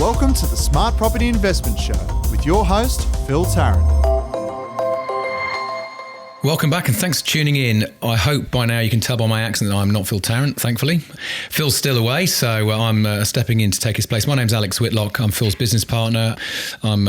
Welcome to the Smart Property Investment Show with your host, Phil Tarrant. Welcome back and thanks for tuning in. I hope by now you can tell by my accent that I'm not Phil Tarrant, thankfully. Phil's still away, so I'm stepping in to take his place. My name's Alex Whitlock. I'm Phil's business partner. I'm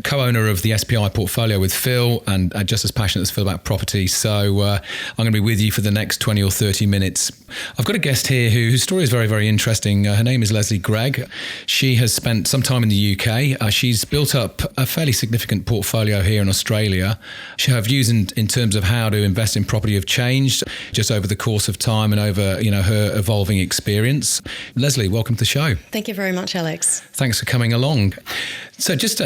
co-owner of the SPI portfolio with Phil and just as passionate as Phil about property. So I'm going to be with you for the next 20 or 30 minutes. I've got a guest here whose story is very, very interesting. Her name is Lesley Greg. She has spent some time in the UK. She's built up a fairly significant portfolio here in Australia. Her views in terms of how to invest in property have changed just over the course of time and over, her evolving experience. Lesley, welcome to the show. Thank you very much, Alex. Thanks for coming along. So just,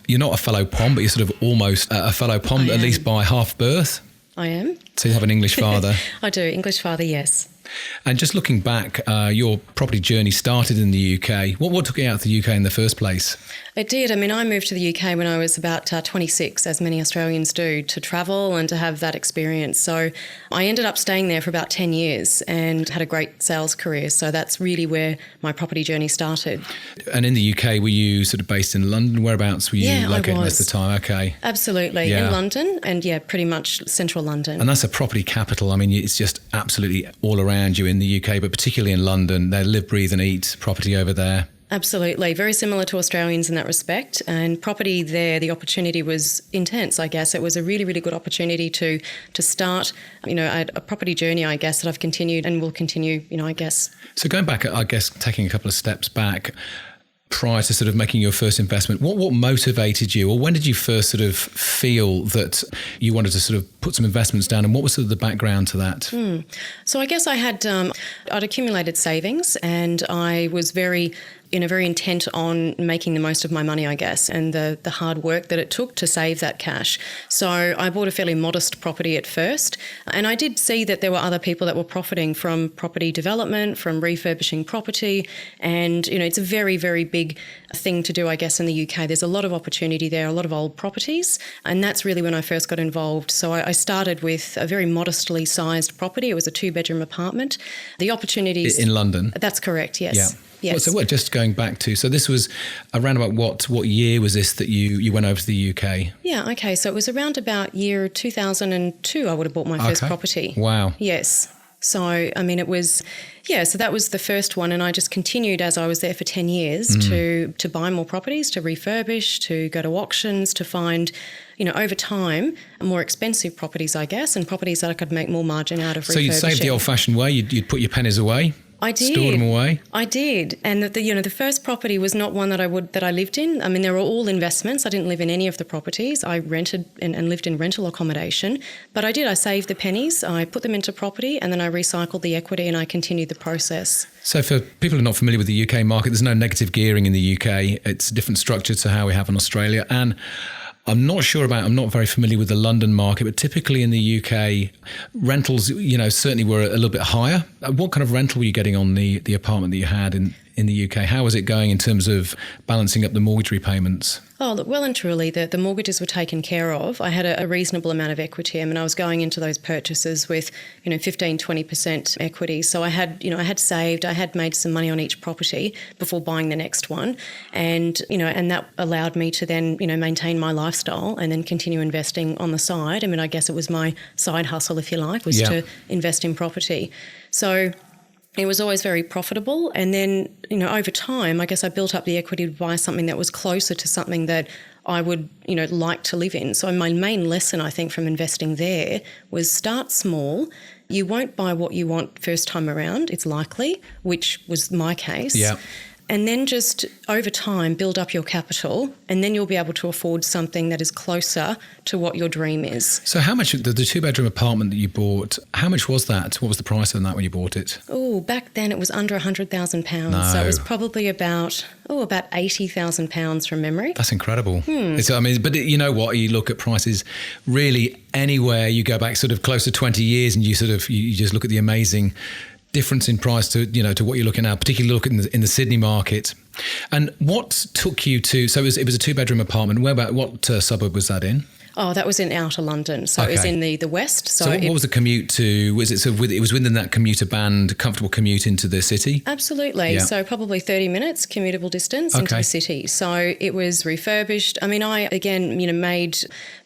you're not a fellow POM, but you're sort of almost a fellow POM, at least by half birth. I am. So you have an English father. I do. English father, yes. And just looking back, your property journey started in the UK. What took you out to the UK in the first place? It did. I moved to the UK when I was about 26, as many Australians do, to travel and to have that experience. So I ended up staying there for about 10 years and had a great sales career. So that's really where my property journey started. And in the UK, were you sort of based in London? Whereabouts were you located most of the time? Okay. Absolutely. In London and, pretty much central London. And that's a property capital. It's just absolutely all around you in the UK, but particularly in London. They live, breathe and eat property over there. Absolutely. Very similar to Australians in that respect. And property there, the opportunity was intense, I guess. It was a really, really good opportunity to start, a property journey, I guess, that I've continued and will continue, I guess. So going back, I guess, taking a couple of steps back, prior to sort of making your first investment, what motivated you, or when did you first sort of feel that you wanted to sort of put some investments down, and what was sort of the background to that? So I guess I had, I'd accumulated savings and I was very intent on making the most of my money, I guess, and the hard work that it took to save that cash. So I bought a fairly modest property at first, and I did see that there were other people that were profiting from property development, from refurbishing property, and, it's a very, very big thing to do, I guess, in the UK. There's a lot of opportunity there, a lot of old properties, and that's really when I first got involved. So I started with a very modestly sized property. It was a 2-bedroom apartment. The opportunities... In London? That's correct, yes. Yeah. Yes. So just going back to, so this was around about what year was this that you went over to the UK? Yeah, okay. So it was around about year 2002 I would have bought my first property. Wow. Yes. So, it was, so that was the first one, and I just continued as I was there for 10 years to buy more properties, to refurbish, to go to auctions, to find, over time, more expensive properties, I guess, and properties that I could make more margin out of refurbishing. So you'd saved the old-fashioned way, you'd put your pennies away? I did. Stored them away? I did. And the first property was not one that I lived in. They were all investments. I didn't live in any of the properties. I rented and lived in rental accommodation. But I did. I saved the pennies, I put them into property, and then I recycled the equity and I continued the process. So for people who are not familiar with the UK market, there's no negative gearing in the UK. It's a different structure to how we have in Australia. And I'm not very familiar with the London market, but typically in the UK, rentals, certainly were a little bit higher. What kind of rental were you getting on the apartment that you had in the UK? How was it going in terms of balancing up the mortgage repayments? Oh, look, well and truly, the mortgages were taken care of. I had a reasonable amount of equity. I was going into those purchases with, 15, 20% equity. So I had saved, I had made some money on each property before buying the next one. And, and that allowed me to then, maintain my lifestyle and then continue investing on the side. I guess it was my side hustle, if you like, was to invest in property. So it was always very profitable. And then, over time, I guess I built up the equity to buy something that was closer to something that I would, like to live in. So my main lesson, I think, from investing there was start small. You won't buy what you want first time around, it's likely, which was my case. Yeah. And then just over time build up your capital, and then you'll be able to afford something that is closer to what your dream is. So how much, the 2-bedroom apartment that you bought, how much was that? What was the price on that when you bought it? Oh, back then it was under £100,000. No. So it was probably about £80,000 from memory. That's incredible. But you know what? You look at prices really anywhere, you go back sort of close to 20 years and you just look at the amazing difference in price to what you're looking at, particularly looking in the Sydney market. And what took you to, so it was a 2-bedroom apartment. What suburb was that in? Oh, that was in outer London. So it was in the west. So what was the commute to, was it sort of, it was within that commuter band, comfortable commute into the city? Absolutely. Yeah. So probably 30 minutes commutable distance into the city. So it was refurbished. I mean, I, again, made,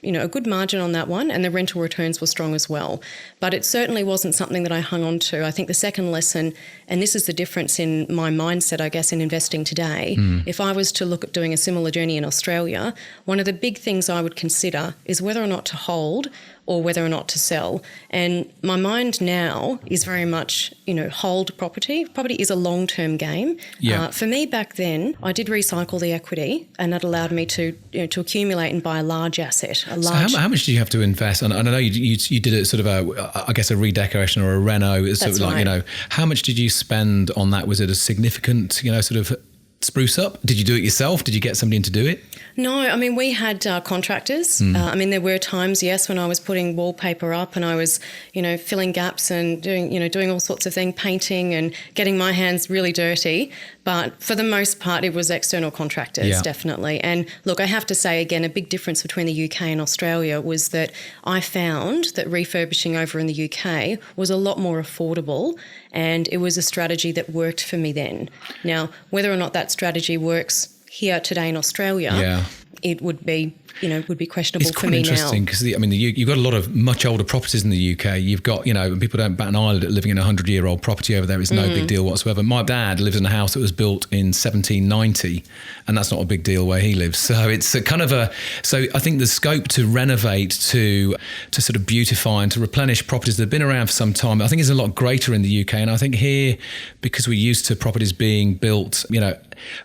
a good margin on that one, and the rental returns were strong as well. But it certainly wasn't something that I hung on to. I think the second lesson, and this is the difference in my mindset, I guess, in investing today, if I was to look at doing a similar journey in Australia, one of the big things I would consider is whether or not to hold or whether or not to sell. And my mind now is very much, hold property. Property is a long-term game. Yeah. For me back then, I did recycle the equity, and that allowed me to to accumulate and buy a large asset. So how much do you have to invest? And I know you did a sort of a redecoration or a reno. That's right. How much did you spend on that? Was it a significant, sort of spruce up? Did you do it yourself? Did you get somebody in to do it? No, I mean, we had contractors. There were times, yes, when I was putting wallpaper up and I was, filling gaps and doing all sorts of things, painting and getting my hands really dirty. But for the most part, it was external contractors, definitely. And look, I have to say, again, a big difference between the UK and Australia was that I found that refurbishing over in the UK was a lot more affordable, and it was a strategy that worked for me then. Now, whether or not that strategy works here today in Australia, it would be questionable for me now. It's quite interesting because you've got a lot of much older properties in the UK. You've got, people don't bat an eyelid at living in a 100-year-old property over there. It's no big deal whatsoever. My dad lives in a house that was built in 1790, and that's not a big deal where he lives. So it's a kind of so I think the scope to renovate, to sort of beautify and to replenish properties that have been around for some time, I think is a lot greater in the UK. And I think here, because we're used to properties being built,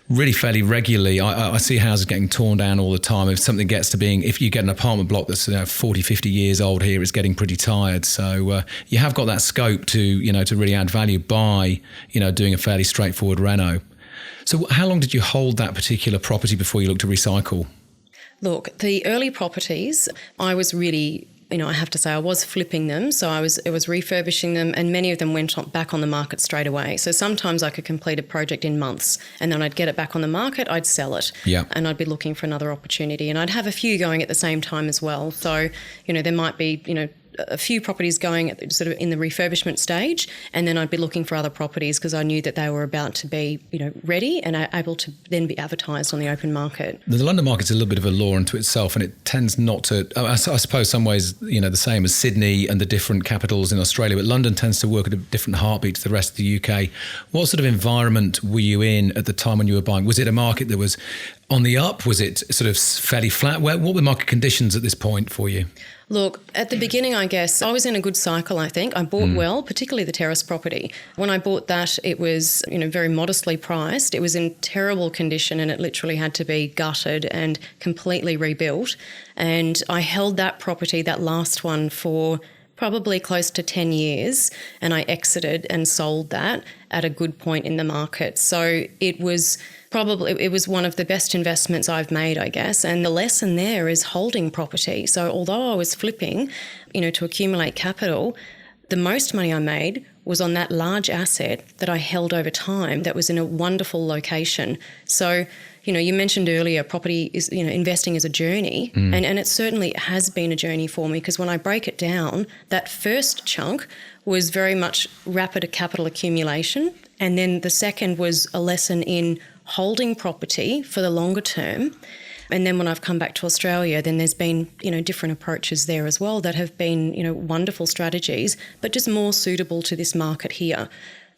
really fairly regularly, I see houses getting torn down all the time. If something gets to being, if you get an apartment block that's 40, 50 years old here, it's getting pretty tired. So you have got that scope to, to really add value by, doing a fairly straightforward reno. So how long did you hold that particular property before you looked to recycle? Look, the early properties, I was really, I have to say I was flipping them. So I was refurbishing them, and many of them went back on the market straight away. So sometimes I could complete a project in months, and then I'd get it back on the market, I'd sell it, and I'd be looking for another opportunity. And I'd have a few going at the same time as well. So, there might be, a few properties going at sort of in the refurbishment stage, and then I'd be looking for other properties because I knew that they were about to be, ready and able to then be advertised on the open market. The London market's a little bit of a law unto itself, and it tends not to, I suppose some ways, the same as Sydney and the different capitals in Australia, but London tends to work at a different heartbeat to the rest of the UK. What sort of environment were you in at the time when you were buying? Was it a market that was on the up? Was it sort of fairly flat? What were market conditions at this point for you? Look, at the beginning, I guess, I was in a good cycle, I think. I bought well, particularly the terrace property. When I bought that, it was, very modestly priced. It was in terrible condition, and it literally had to be gutted and completely rebuilt. And I held that property, that last one, for probably close to 10 years, and I exited and sold that at a good point in the market. So it was one of the best investments I've made, I guess. And the lesson there is holding property. So although I was flipping, to accumulate capital, the most money I made was on that large asset that I held over time that was in a wonderful location. So, you mentioned earlier property is, investing is a journey, and it certainly has been a journey for me, because when I break it down, that first chunk was very much rapid capital accumulation, and then the second was a lesson in holding property for the longer term. And then when I've come back to Australia, then there's been, different approaches there as well that have been, wonderful strategies, but just more suitable to this market here.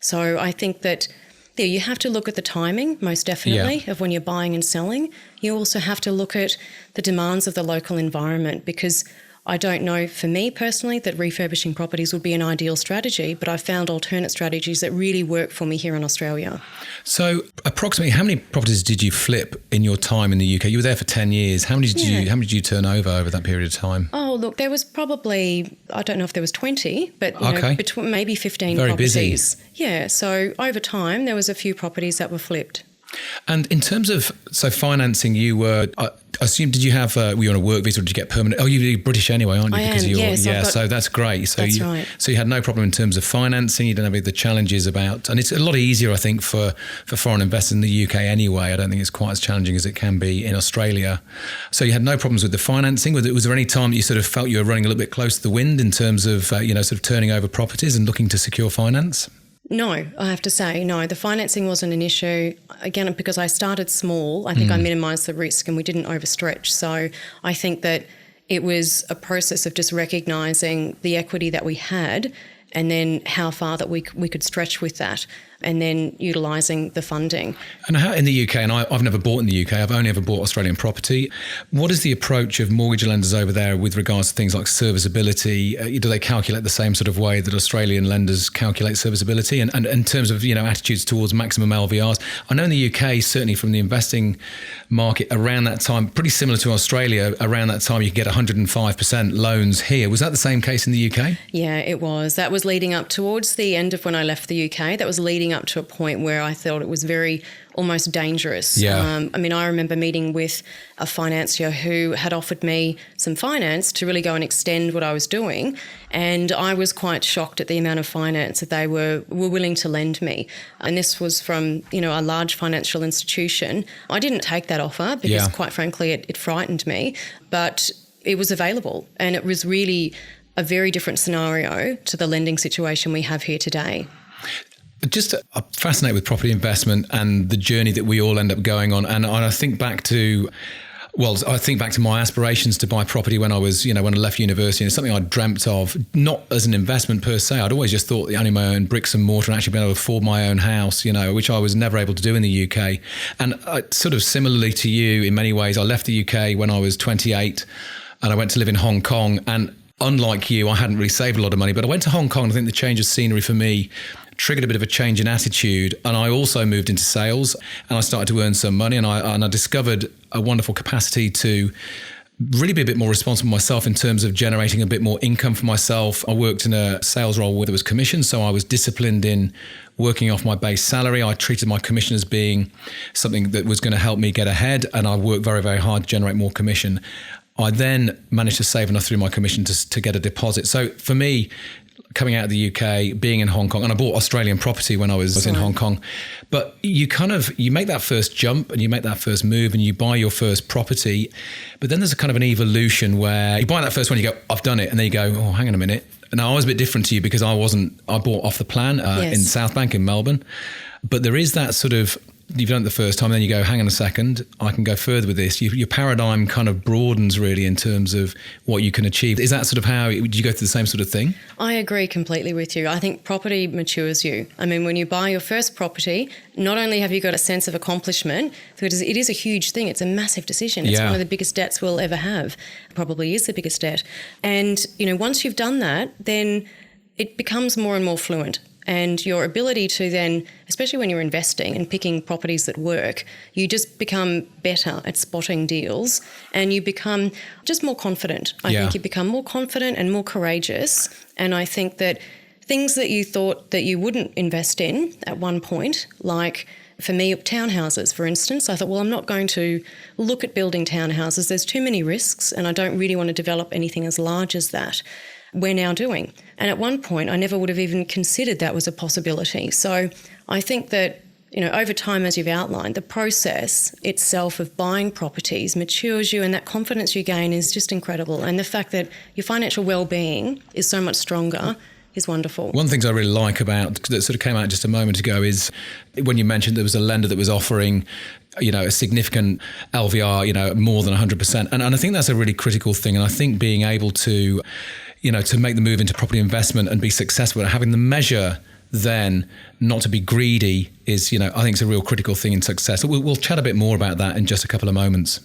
So I think that you have to look at the timing, most definitely, of when you're buying and selling. You also have to look at the demands of the local environment, because I don't know, for me personally, that refurbishing properties would be an ideal strategy, but I've found alternate strategies that really work for me here in Australia. So approximately how many properties did you flip in your time in the UK? You were there for 10 years. How many did you turn over that period of time? Oh, look, there was probably, I don't know if there was 20, but between maybe 15 Very properties. Busy. Yeah, so over time there was a few properties that were flipped. And in terms of financing, you were, I assume, did you have, were you on a work visa or did you get permanent? Oh, you're British anyway, aren't you? I am, yes. So that's great. So that's right. So you had no problem in terms of financing. You don't have the challenges about, and it's a lot easier, I think, for foreign investors in the UK anyway. I don't think it's quite as challenging as it can be in Australia. So you had no problems with the financing. Was there any time that you sort of felt you were running a little bit close to the wind in terms of, sort of turning over properties and looking to secure finance? No, I have to say, no. The financing wasn't an issue. Again, because I started small, I think I minimised the risk and we didn't overstretch. So I think that it was a process of just recognising the equity that we had and then how far that we could stretch with that, and then utilising the funding. And how in the UK, and I've never bought in the UK, I've only ever bought Australian property. What is the approach of mortgage lenders over there with regards to things like serviceability? Do they calculate the same sort of way that Australian lenders calculate serviceability? And in terms of, attitudes towards maximum LVRs, I know in the UK, certainly from the investing market around that time, pretty similar to Australia, around that time you could get 105% loans here. Was that the same case in the UK? Yeah, it was. That was leading up towards the end of when I left the UK. That was leading up to a point where I thought it was very almost dangerous. Yeah. I remember meeting with a financier who had offered me some finance to really go and extend what I was doing, and I was quite shocked at the amount of finance that they were willing to lend me. And this was from, a large financial institution. I didn't take that offer because, quite frankly, it frightened me, but it was available, and it was really a very different scenario to the lending situation we have here today. Just fascinated with property investment and the journey that we all end up going on. And I think back to my aspirations to buy property when I was, when I left university, and it's something I dreamt of, not as an investment per se. I'd always just thought owning my own bricks and mortar and actually being able to afford my own house, which I was never able to do in the UK. And sort of similarly to you in many ways, I left the UK when I was 28 and I went to live in Hong Kong. And unlike you, I hadn't really saved a lot of money, but I went to Hong Kong. And I think the change of scenery for me triggered a bit of a change in attitude, and I also moved into sales and I started to earn some money, and I discovered a wonderful capacity to really be a bit more responsible myself in terms of generating a bit more income for myself. I worked in a sales role where there was commission, so I was disciplined in working off my base salary. I treated my commission as being something that was going to help me get ahead, and I worked very, very hard to generate more commission. I then managed to save enough through my commission to get a deposit. So for me, coming out of the UK, being in Hong Kong, and I bought Australian property when I was in Hong Kong, but you make that first jump and you make that first move and you buy your first property, but then there's a kind of an evolution where you buy that first one, you go, I've done it, and then you go, oh, hang on a minute. Now I was a bit different to you because I bought off the plan in South Bank in Melbourne, but there is that sort of, you've done it the first time, then you go, hang on a second, I can go further with this. Your paradigm kind of broadens really in terms of what you can achieve. Is that sort of how, did you go through the same sort of thing? I agree completely with you. I think property matures you. I mean, when you buy your first property, not only have you got a sense of accomplishment, because it is a huge thing, it's a massive decision. It's one of the biggest debts we'll ever have. Probably is the biggest debt. And, once you've done that, then it becomes more and more fluent. And your ability to then, especially when you're investing and picking properties that work, you just become better at spotting deals and you become just more confident. I think you become more confident and more courageous. And I think that things that you thought that you wouldn't invest in at one point, like for me, townhouses, for instance, I thought, well, I'm not going to look at building townhouses. There's too many risks and I don't really want to develop anything as large as that. We're now doing. And at one point, I never would have even considered that was a possibility. So I think that, over time, as you've outlined, the process itself of buying properties matures you, and that confidence you gain is just incredible. And the fact that your financial well-being is so much stronger is wonderful. One of the things I really like about, that sort of came out just a moment ago, is when you mentioned there was a lender that was offering a significant LVR, more than 100%. And I think that's a really critical thing. And I think being able to to make the move into property investment and be successful and having the measure then not to be greedy is, I think it's a real critical thing in success. We'll chat a bit more about that in just a couple of moments.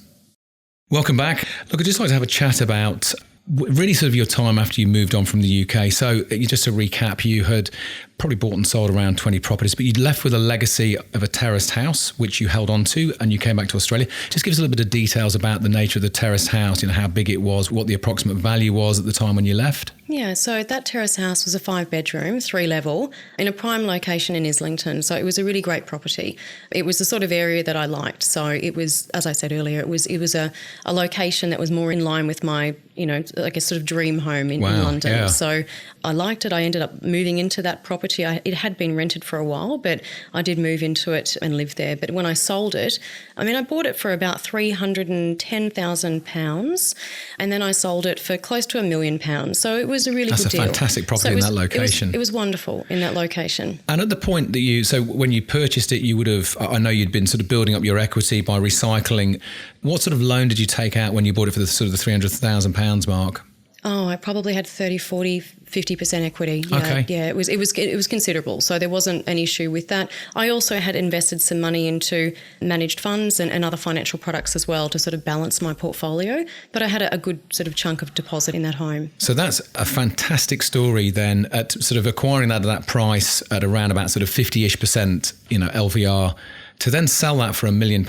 Welcome back. Look, I'd just like to have a chat about really sort of your time after you moved on from the UK. So just to recap, you had probably bought and sold around 20 properties, but you'd left with a legacy of a terraced house, which you held on to, and you came back to Australia. Just give us a little bit of details about the nature of the terraced house, how big it was, what the approximate value was at the time when you left. Yeah, so that terrace house was a 5-bedroom, 3-level, in a prime location in Islington. So it was a really great property. It was the sort of area that I liked. So it was, as I said earlier, it was a location that was more in line with my, like a sort of dream home in London. Yeah. So I liked it. I ended up moving into that property. It had been rented for a while, but I did move into it and live there. But when I sold it, I bought it for about £310,000, and then I sold it for close to £1 million. So it was a really good deal. That's a fantastic property in that location. It was wonderful in that location. And at the point that so when you purchased it, you would have, I know you'd been sort of building up your equity by recycling. What sort of loan did you take out when you bought it for the sort of the £300,000 mark? Oh, I probably had 30, 40, 50% equity. Yeah, okay. Yeah, it was considerable. So there wasn't an issue with that. I also had invested some money into managed funds and other financial products as well to sort of balance my portfolio. But I had a good sort of chunk of deposit in that home. So that's a fantastic story then, at sort of acquiring that at that price at around about sort of 50-ish%, LVR, to then sell that for £1 million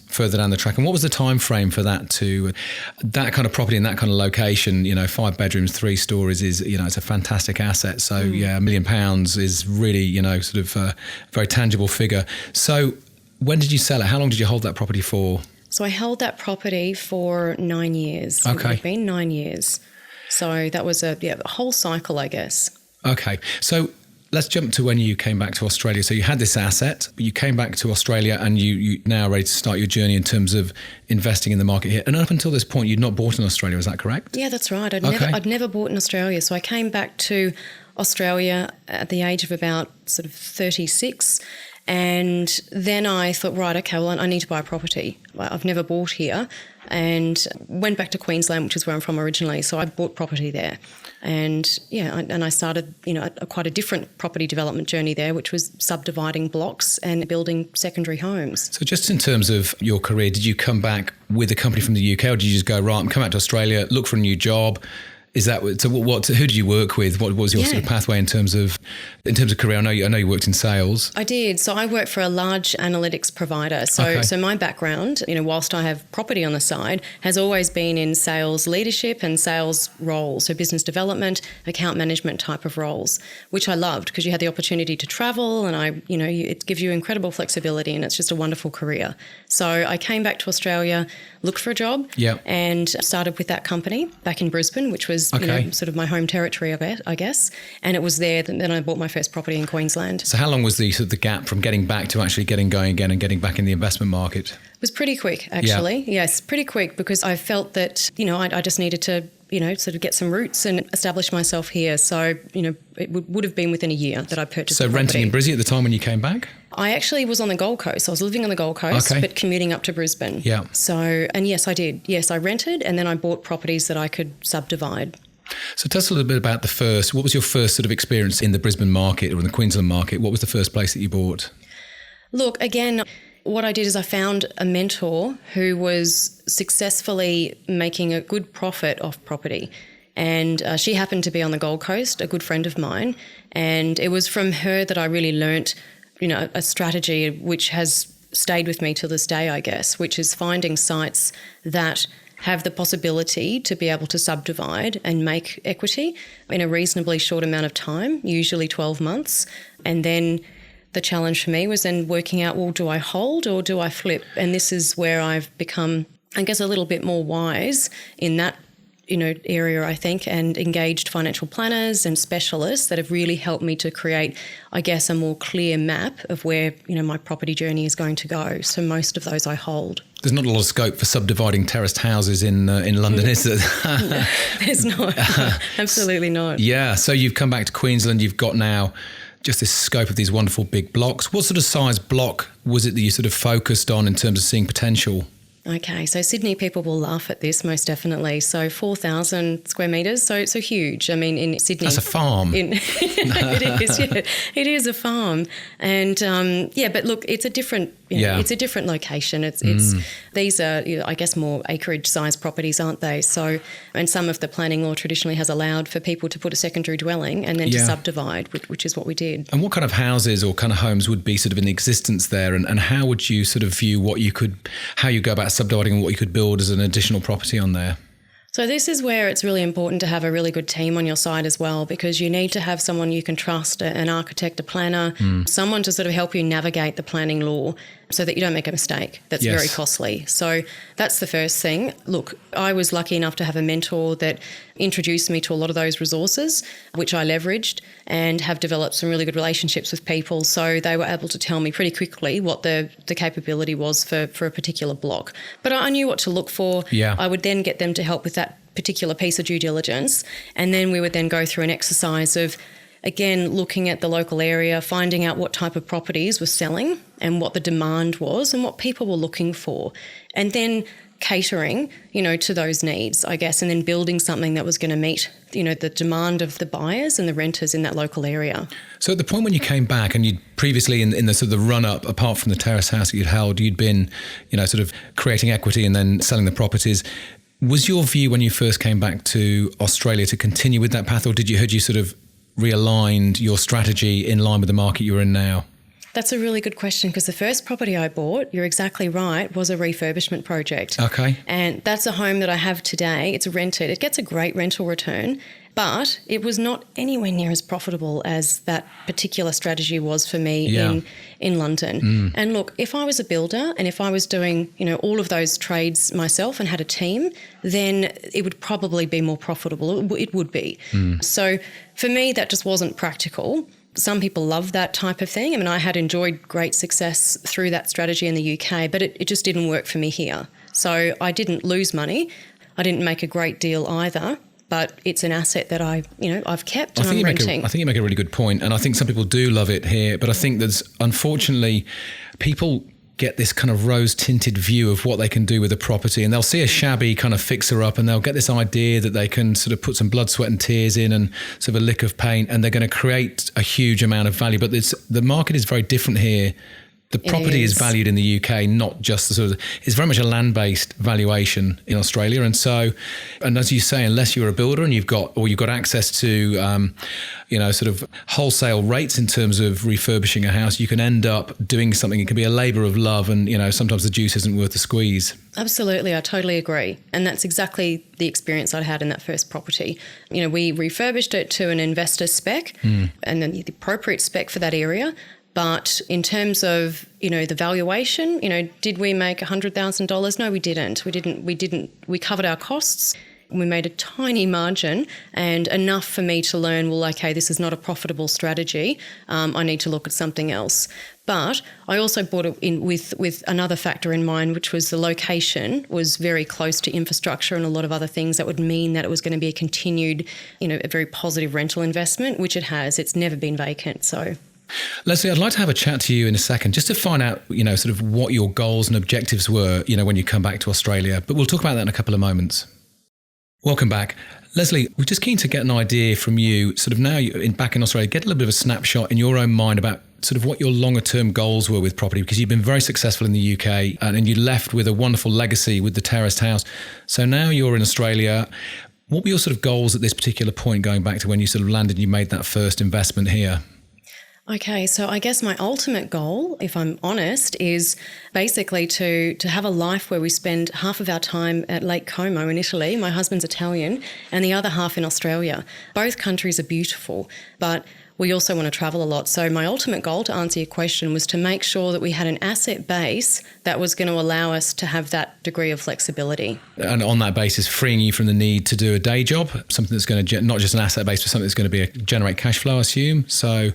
further down the track. And what was the time frame for that that kind of property in that kind of location? 5 bedrooms, 3 stories is, it's a fantastic asset. So yeah, £1 million is really, sort of a very tangible figure. So when did you sell it? How long did you hold that property for? So I held that property for 9 years. Okay. It would have been 9 years. So that was a whole cycle, I guess. Okay. So let's jump to when you came back to Australia. So you had this asset, but you came back to Australia and you now are ready to start your journey in terms of investing in the market here. And up until this point, you'd not bought in Australia, is that correct? Yeah, that's right. I'd never bought in Australia. So I came back to Australia at the age of about sort of 36. And then I thought, right, okay, well, I need to buy a property. I've never bought here, and went back to Queensland, which is where I'm from originally. So I bought property there. And I started, quite a different property development journey there, which was subdividing blocks and building secondary homes. So just in terms of your career, did you come back with a company from the UK, or did you just go, right, I'm coming back to Australia, look for a new job? Is that so? Who did you work with? What was your sort of pathway in terms of career? I know you worked in sales. I did. So I worked for a large analytics provider. So my background, whilst I have property on the side, has always been in sales leadership and sales roles. So business development, account management type of roles, which I loved because you had the opportunity to travel, and it gives you incredible flexibility, and it's just a wonderful career. So I came back to Australia, looked for a job, and started with that company back in Brisbane, which was sort of my home territory, I guess. And it was there that then I bought my first property in Queensland. So how long was the gap from getting back to actually getting going again and getting back in the investment market? It was pretty quick, actually. Yeah. Yes, pretty quick, because I felt that, I just needed to, sort of get some roots and establish myself here. So, it would have been within a year that I purchased the property. So renting in Brisbane at the time when you came back? I actually was on the Gold Coast. I was living on the Gold Coast, but commuting up to Brisbane. Yeah. So, and yes, I did. Yes, I rented, and then I bought properties that I could subdivide. So tell us a little bit about what was your first sort of experience in the Brisbane market or in the Queensland market? What was the first place that you bought? Look, again, what I did is I found a mentor who was successfully making a good profit off property. And she happened to be on the Gold Coast, a good friend of mine. And it was from her that I really learnt, a strategy which has stayed with me till this day, I guess, which is finding sites that have the possibility to be able to subdivide and make equity in a reasonably short amount of time, usually 12 months. And then the challenge for me was then working out, well, do I hold or do I flip? And this is where I've become, I guess, a little bit more wise in that area, I think, and engaged financial planners and specialists that have really helped me to create, I guess, a more clear map of where, my property journey is going to go. So most of those I hold. There's not a lot of scope for subdividing terraced houses in London, is there? No, there's not. Absolutely not. Yeah. So you've come back to Queensland. You've got now just this scope of these wonderful big blocks. What sort of size block was it that you sort of focused on in terms of seeing potential? Okay, so Sydney people will laugh at this, most definitely. So 4,000 square metres, so huge. I mean, in Sydney... That's a farm. It is, yeah. It is a farm. And, but look, it's a different... it's a different location. It's these are, I guess, more acreage-sized properties, aren't they? So, and some of the planning law traditionally has allowed for people to put a secondary dwelling and then to subdivide, which is what we did. And what kind of houses or kind of homes would be sort of in existence there, and how would you sort of view how you go about subdividing and what you could build as an additional property on there? So this is where it's really important to have a really good team on your side as well, because you need to have someone you can trust, an architect, a planner, someone to sort of help you navigate the planning law so that you don't make a mistake that's very costly. So that's the first thing. Look, I was lucky enough to have a mentor that introduced me to a lot of those resources, which I leveraged and have developed some really good relationships with people. So they were able to tell me pretty quickly what the capability was for a particular block. But I knew what to look for. Yeah. I would then get them to help with that particular piece of due diligence. And then we would then go through an exercise of, again, looking at the local area, finding out what type of properties were selling and what the demand was and what people were looking for. And then catering, to those needs, I guess, and then building something that was going to meet, the demand of the buyers and the renters in that local area. So at the point when you came back and you'd previously in the sort of the run up, apart from the terrace house that you'd held, you'd been, sort of creating equity and then selling the properties. Was your view when you first came back to Australia to continue with that path, or had you sort of realigned your strategy in line with the market you're in now? That's a really good question, because the first property I bought, you're exactly right, was a refurbishment project. Okay. And that's a home that I have today. It's rented. It gets a great rental return, but it was not anywhere near as profitable as that particular strategy was for me in London. And look, if I was a builder and if I was doing, all of those trades myself and had a team, then it would probably be more profitable. It would be. So for me, that just wasn't practical. Some people love that type of thing. I mean, I had enjoyed great success through that strategy in the UK, but it just didn't work for me here. So I didn't lose money. I didn't make a great deal either, but it's an asset that I've kept and I'm renting. I think you make a really good point, and I think some people do love it here, but I think there's, unfortunately, people get this kind of rose-tinted view of what they can do with a property, and they'll see a shabby kind of fixer-up and they'll get this idea that they can sort of put some blood, sweat and tears in and sort of a lick of paint, and they're going to create a huge amount of value. But the market is very different here. The property is valued in the UK, not just the sort of, it's very much a land-based valuation in Australia. And so, and as you say, unless you're a builder and you've got access to, sort of wholesale rates in terms of refurbishing a house, you can end up doing something. It can be a labour of love, and, sometimes the juice isn't worth the squeeze. Absolutely. I totally agree. And that's exactly the experience I'd had in that first property. We refurbished it to an investor spec and then the appropriate spec for that area. But in terms of, the valuation, did we make $100,000? No, we didn't. We covered our costs. We made a tiny margin and enough for me to learn, well, okay, this is not a profitable strategy. I need to look at something else. But I also bought it in with another factor in mind, which was the location was very close to infrastructure and a lot of other things that would mean that it was going to be a continued, a very positive rental investment, which it has. It's never been vacant, so... Lesley, I'd like to have a chat to you in a second, just to find out, sort of what your goals and objectives were, when you come back to Australia. But we'll talk about that in a couple of moments. Welcome back. Lesley, we're just keen to get an idea from you, sort of now you're back in Australia, get a little bit of a snapshot in your own mind about sort of what your longer term goals were with property, because you've been very successful in the UK and you left with a wonderful legacy with the terraced house. So now you're in Australia. What were your sort of goals at this particular point, going back to when you sort of landed and you made that first investment here? Okay, so I guess my ultimate goal, if I'm honest, is basically to have a life where we spend half of our time at Lake Como in Italy. My husband's Italian, and the other half in Australia. Both countries are beautiful, but we also want to travel a lot. So my ultimate goal, to answer your question, was to make sure that we had an asset base that was going to allow us to have that degree of flexibility. And on that basis, freeing you from the need to do a day job, something that's going to, not just an asset base, but something that's going to generate cash flow, I assume. So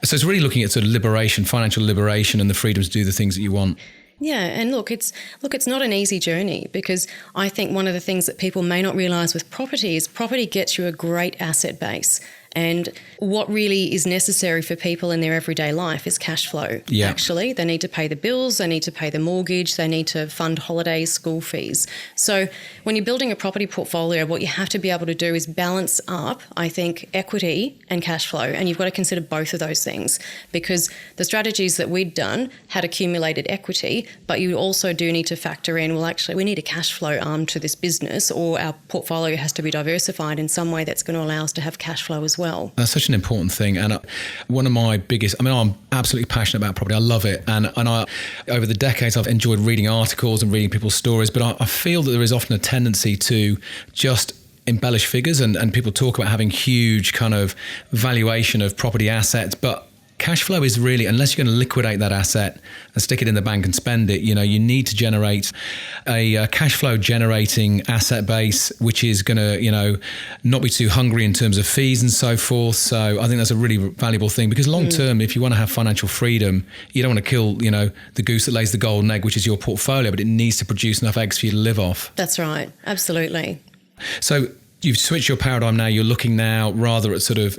it's really looking at sort of liberation, financial liberation, and the freedom to do the things that you want. Yeah, and look, it's not an easy journey, because I think one of the things that people may not realise with property is property gets you a great asset base. And what really is necessary for people in their everyday life is cash flow. Yeah. Actually, they need to pay the bills, they need to pay the mortgage, they need to fund holidays, school fees. So when you're building a property portfolio, what you have to be able to do is balance up, I think, equity and cash flow. And you've got to consider both of those things, because the strategies that we'd done had accumulated equity, but you also do need to factor in, well, actually, we need a cash flow arm to this business, or our portfolio has to be diversified in some way that's going to allow us to have cash flow as well. well. That's such an important thing. And one of my biggest, I'm absolutely passionate about property. I love it. And I, over the decades, I've enjoyed reading articles and reading people's stories, but I feel that there is often a tendency to just embellish figures and people talk about having huge kind of valuation of property assets, but cash flow is really, unless you're going to liquidate that asset and stick it in the bank and spend it, you need to generate a cash flow generating asset base, which is going to, not be too hungry in terms of fees and so forth. So I think that's a really valuable thing, because long term, if you want to have financial freedom, you don't want to kill, the goose that lays the golden egg, which is your portfolio, but it needs to produce enough eggs for you to live off. That's right. Absolutely. So you've switched your paradigm now. You're looking now rather at sort of,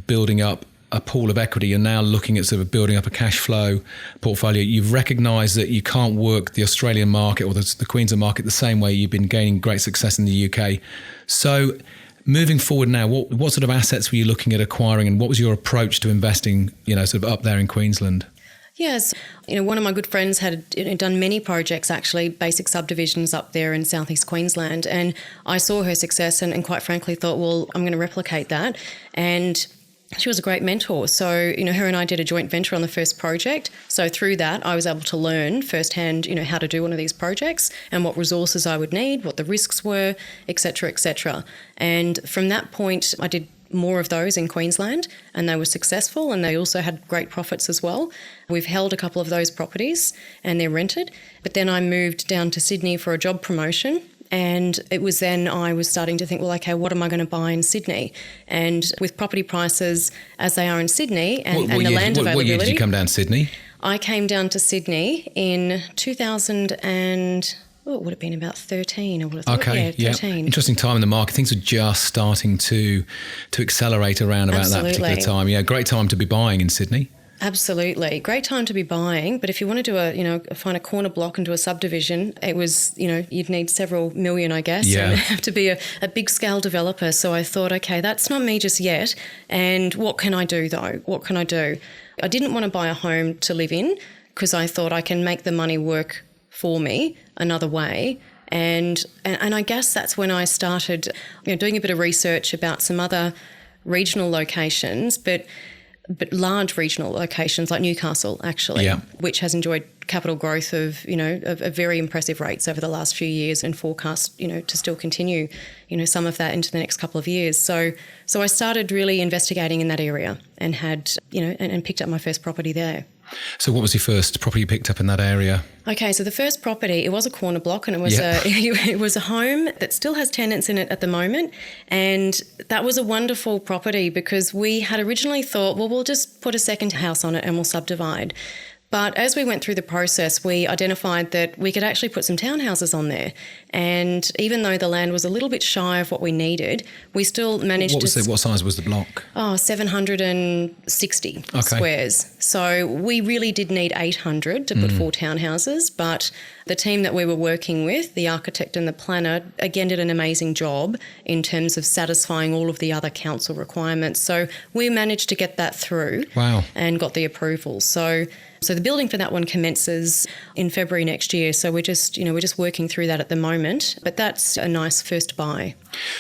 building up a pool of equity. You're now looking at sort of building up a cash flow portfolio. You've recognised that you can't work the Australian market or the Queensland market the same way you've been gaining great success in the UK. So moving forward now, what sort of assets were you looking at acquiring, and what was your approach to investing, sort of up there in Queensland? Yes. One of my good friends had done many projects, actually, basic subdivisions up there in southeast Queensland. And I saw her success and quite frankly thought, well, I'm going to replicate that. And she was a great mentor. So, her and I did a joint venture on the first project. So through that, I was able to learn firsthand, how to do one of these projects and what resources I would need, what the risks were, et cetera, et cetera. And from that point, I did more of those in Queensland, and they were successful, and they also had great profits as well. We've held a couple of those properties and they're rented. But then I moved down to Sydney for a job promotion. And it was then I was starting to think, well, okay, what am I going to buy in Sydney? And with property prices as they are in Sydney and the land availability. What year did you come down to Sydney? I came down to Sydney in 2000 and... Oh, it would have been about 13, I would have thought. Okay, yeah, 13. Interesting time in the market. Things are just starting to accelerate around about that particular time. Yeah, great time to be buying in Sydney. Absolutely. Great time to be buying. But if you want to do find a corner block and do a subdivision, it was, you'd need several million, I guess. Yeah. And have to be a big scale developer. So I thought, okay, that's not me just yet. And what can I do though? What can I do? I didn't want to buy a home to live in because I thought I can make the money work for me another way. And I guess that's when I started doing a bit of research about some other regional locations, but large regional locations like Newcastle, actually, which has enjoyed capital growth of very impressive rates over the last few years and forecast, to still continue, some of that into the next couple of years. So I started really investigating in that area and had, and picked up my first property there. So what was your first property you picked up in that area? Okay, so the first property, it was a corner block, and it was it was a home that still has tenants in it at the moment. And that was a wonderful property because we had originally thought, well, we'll just put a second house on it and we'll subdivide. But as we went through the process, we identified that we could actually put some townhouses on there. And even though the land was a little bit shy of what we needed, we still managed What size was the block? 760 squares. So we really did need 800 to put 4 townhouses. But the team that we were working with, the architect and the planner, again did an amazing job in terms of satisfying all of the other council requirements. So we managed to get that through. Wow. And got the approval. So the building for that one commences in February next year. So we're just working through that at the moment. But that's a nice first buy.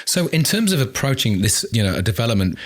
So in terms of approaching this, a development,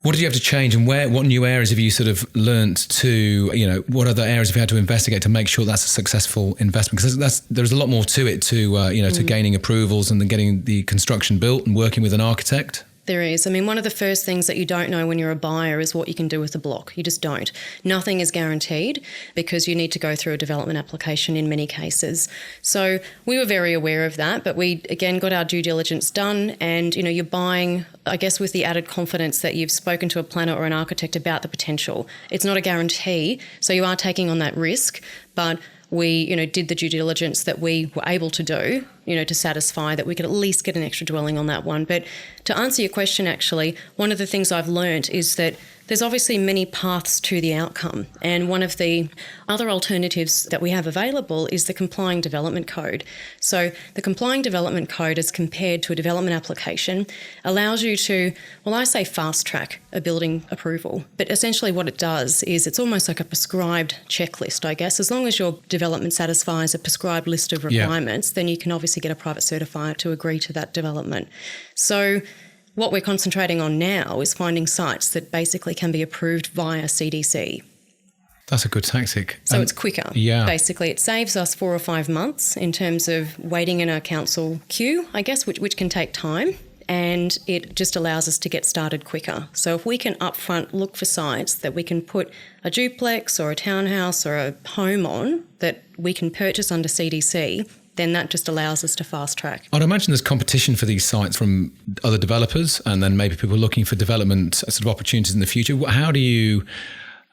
what did you have to change, and what new areas have you sort of learnt to, what other areas have you had to investigate to make sure that's a successful investment? Because there's a lot more to it to gaining approvals and then getting the construction built and working with an architect. There is. I mean, one of the first things that you don't know when you're a buyer is what you can do with the block. You just don't. Nothing is guaranteed because you need to go through a development application in many cases. So we were very aware of that, but we, again, got our due diligence done and, you're buying, I guess, with the added confidence that you've spoken to a planner or an architect about the potential. It's not a guarantee, so you are taking on that risk, but we, did the due diligence that we were able to do, to satisfy that we could at least get an extra dwelling on that one. But to answer your question, actually, one of the things I've learned is that there's obviously many paths to the outcome. And one of the other alternatives that we have available is the Complying Development Code. So the Complying Development Code, as compared to a development application, allows you to, well, I say fast track a building approval. But essentially what it does is it's almost like a prescribed checklist, I guess. As long as your development satisfies a prescribed list of requirements, then you can obviously get a private certifier to agree to that development. So What we're concentrating on now is finding sites that basically can be approved via CDC. That's a good tactic. So it's quicker. Yeah. Basically, it saves us 4 or 5 months in terms of waiting in our council queue, I guess, which can take time. And it just allows us to get started quicker. So if we can upfront look for sites that we can put a duplex or a townhouse or a home on that we can purchase under CDC, then that just allows us to fast track. I'd imagine there's competition for these sites from other developers and then maybe people looking for development sort of opportunities in the future. How do you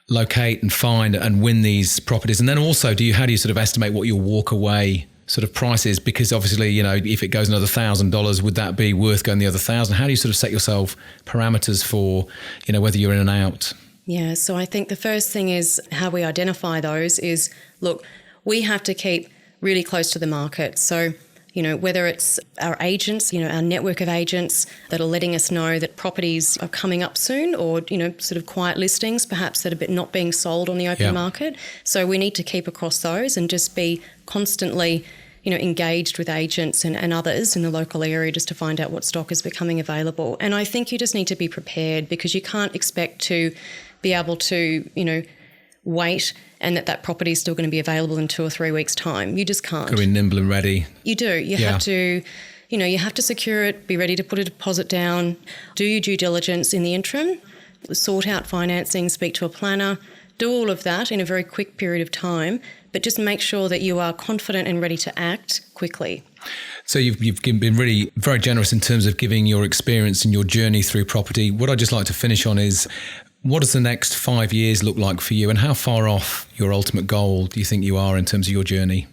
locate and find and win these properties? And then also, how do you sort of estimate what your walk away sort of price is? Because obviously, if it goes another $1,000, would that be worth going the other $1,000? How do you sort of set yourself parameters for, whether you're in and out? Yeah, so I think the first thing is how we identify those is, look, we have to keep really close to the market. So, whether it's our agents, our network of agents that are letting us know that properties are coming up soon or, sort of quiet listings, perhaps that are not being sold on the open market. So we need to keep across those and just be constantly, engaged with agents and others in the local area just to find out what stock is becoming available. And I think you just need to be prepared because you can't expect to be able to, wait and that property is still going to be available in 2 or 3 weeks' time. You just can't. Got to be nimble and ready. You do. You have to, you have to secure it, be ready to put a deposit down, do your due diligence in the interim, sort out financing, speak to a planner, do all of that in a very quick period of time, but just make sure that you are confident and ready to act quickly. So you've been really very generous in terms of giving your experience and your journey through property. What I'd just like to finish on is, what does the next 5 years look like for you, and how far off your ultimate goal do you think you are in terms of your journey?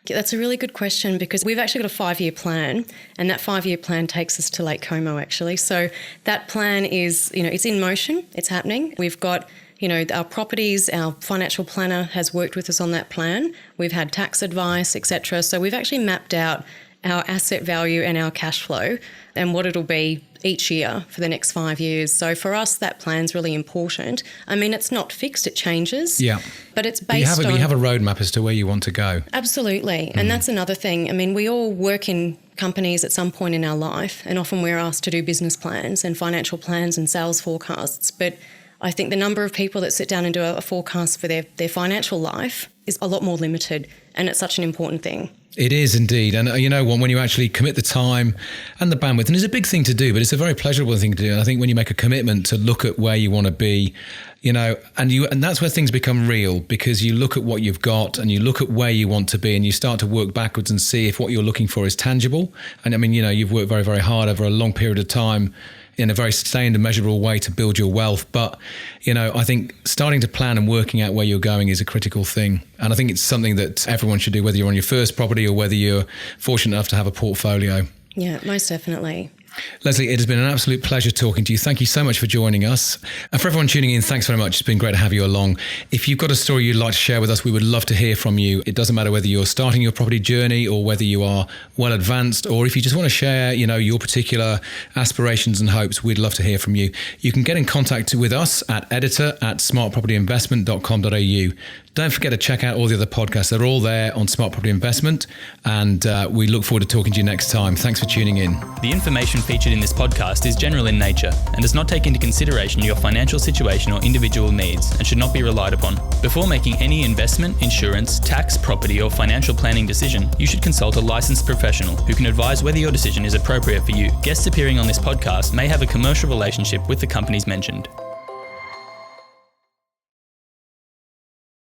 That's a really good question because we've actually got a 5-year plan, and that 5-year plan takes us to Lake Como actually. So that plan is, it's in motion, it's happening. We've got, our properties, our financial planner has worked with us on that plan. We've had tax advice, etc. So we've actually mapped out our asset value and our cash flow and what it'll be each year for the next 5 years. So for us, that plan's really important. I mean, it's not fixed, it changes. Yeah. But it's based on... You have a roadmap as to where you want to go. Absolutely. And that's another thing. I mean, we all work in companies at some point in our life, and often we're asked to do business plans and financial plans and sales forecasts. But I think the number of people that sit down and do a forecast for their financial life is a lot more limited, and it's such an important thing. It is indeed. And when you actually commit the time and the bandwidth, and it's a big thing to do, but it's a very pleasurable thing to do. And I think when you make a commitment to look at where you want to be, and that's where things become real, because you look at what you've got and you look at where you want to be and you start to work backwards and see if what you're looking for is tangible. And I mean, you've worked very, very hard over a long period of time in a very sustained and measurable way to build your wealth. But, I think starting to plan and working out where you're going is a critical thing. And I think it's something that everyone should do, whether you're on your first property or whether you're fortunate enough to have a portfolio. Yeah, most definitely. Lesley, it has been an absolute pleasure talking to you. Thank you so much for joining us. And for everyone tuning in, thanks very much. It's been great to have you along. If you've got a story you'd like to share with us, we would love to hear from you. It doesn't matter whether you're starting your property journey or whether you are well advanced, or if you just want to share, your particular aspirations and hopes, we'd love to hear from you. You can get in contact with us at editor@smartpropertyinvestment.com.au. Don't forget to check out all the other podcasts. They're all there on Smart Property Investment. And we look forward to talking to you next time. Thanks for tuning in. The information featured in this podcast is general in nature and does not take into consideration your financial situation or individual needs and should not be relied upon. Before making any investment, insurance, tax, property, or financial planning decision, you should consult a licensed professional who can advise whether your decision is appropriate for you. Guests appearing on this podcast may have a commercial relationship with the companies mentioned.